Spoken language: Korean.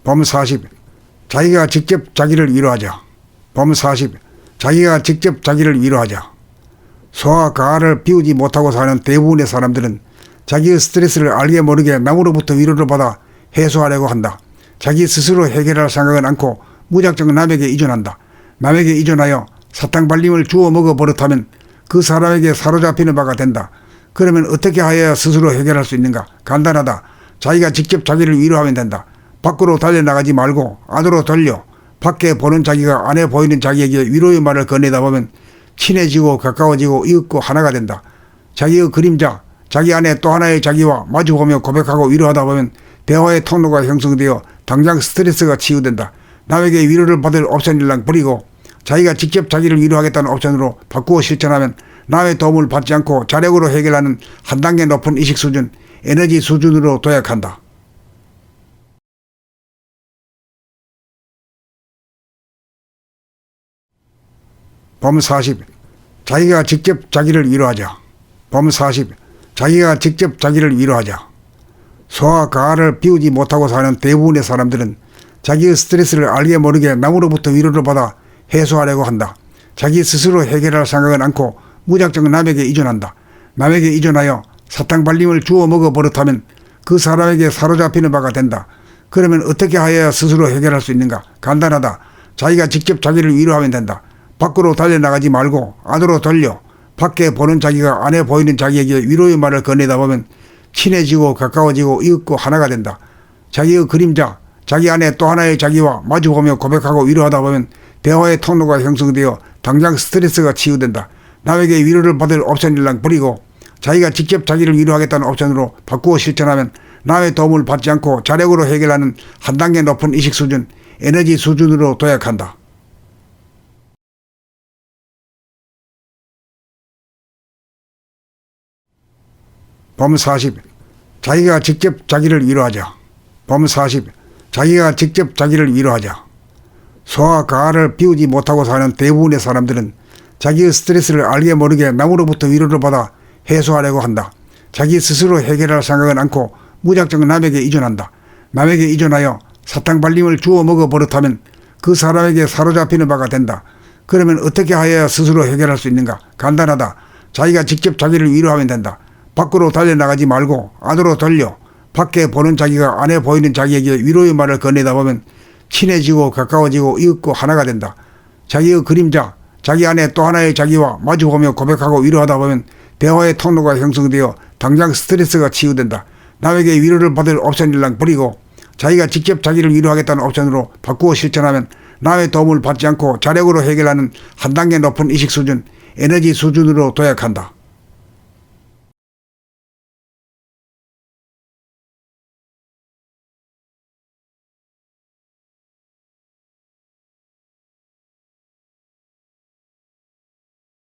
범 40. 자기가 직접 자기를 위로하자. 범 40. 자기가 직접 자기를 위로하자. 소와 가를 비우지 못하고 사는 대부분의 사람들은 자기의 스트레스를 알게 모르게 남으로부터 위로를 받아 해소하려고 한다. 자기 스스로 해결할 생각은 않고 무작정 남에게 의존한다. 남에게 의존하여 사탕 발림을 주워 먹어 버릇하면 그 사람에게 사로잡히는 바가 된다. 그러면 어떻게 하여야 스스로 해결할 수 있는가? 간단하다. 자기가 직접 자기를 위로하면 된다. 밖으로 달려나가지 말고 안으로 돌려 밖에 보는 자기가 안에 보이는 자기에게 위로의 말을 건네다 보면 친해지고 가까워지고 이윽고 하나가 된다. 자기의 그림자, 자기 안에 또 하나의 자기와 마주보며 고백하고 위로하다 보면 대화의 통로가 형성되어 당장 스트레스가 치유된다. 남에게 위로를 받을 옵션일랑 버리고 자기가 직접 자기를 위로하겠다는 옵션으로 바꾸어 실천하면 남의 도움을 받지 않고 자력으로 해결하는 한 단계 높은 의식 수준, 에너지 수준으로 도약한다. 범 40. 자기가 직접 자기를 위로하자. 범 40. 자기가 직접 자기를 위로하자. 소와 가를 비우지 못하고 사는 대부분의 사람들은 자기의 스트레스를 알게 모르게 남으로부터 위로를 받아 해소하려고 한다. 자기 스스로 해결할 생각은 않고 무작정 남에게 의존한다. 남에게 의존하여 사탕 발림을 주워 먹어 버릇하면 그 사람에게 사로잡히는 바가 된다. 그러면 어떻게 하여야 스스로 해결할 수 있는가? 간단하다. 자기가 직접 자기를 위로하면 된다. 밖으로 달려나가지 말고 안으로 돌려 밖에 보는 자기가 안에 보이는 자기에게 위로의 말을 건네다 보면 친해지고 가까워지고 이윽고 하나가 된다. 자기의 그림자, 자기 안에 또 하나의 자기와 마주보며 고백하고 위로하다 보면 대화의 통로가 형성되어 당장 스트레스가 치유된다. 남에게 위로를 받을 옵션일랑 버리고 자기가 직접 자기를 위로하겠다는 옵션으로 바꾸어 실천하면 남의 도움을 받지 않고 자력으로 해결하는 한 단계 높은 의식 수준, 에너지 수준으로 도약한다. 범 40. 자기가 직접 자기를 위로하자. 범 40. 자기가 직접 자기를 위로하자. 소와 가를 비우지 못하고 사는 대부분의 사람들은 자기의 스트레스를 알게 모르게 남으로부터 위로를 받아 해소하려고 한다. 자기 스스로 해결할 생각은 않고 무작정 남에게 의존한다. 남에게 의존하여 사탕 발림을 주워 먹어 버릇하면 그 사람에게 사로잡히는 바가 된다. 그러면 어떻게 하여야 스스로 해결할 수 있는가? 간단하다. 자기가 직접 자기를 위로하면 된다. 밖으로 달려나가지 말고 안으로 돌려 밖에 보는 자기가 안에 보이는 자기에게 위로의 말을 건네다 보면 친해지고 가까워지고 이윽고 하나가 된다. 자기의 그림자, 자기 안에 또 하나의 자기와 마주보며 고백하고 위로하다 보면 대화의 통로가 형성되어 당장 스트레스가 치유된다. 남에게 위로를 받을 옵션일랑 버리고 자기가 직접 자기를 위로하겠다는 옵션으로 바꾸어 실천하면 남의 도움을 받지 않고 자력으로 해결하는 한 단계 높은 의식 수준, 에너지 수준으로 도약한다.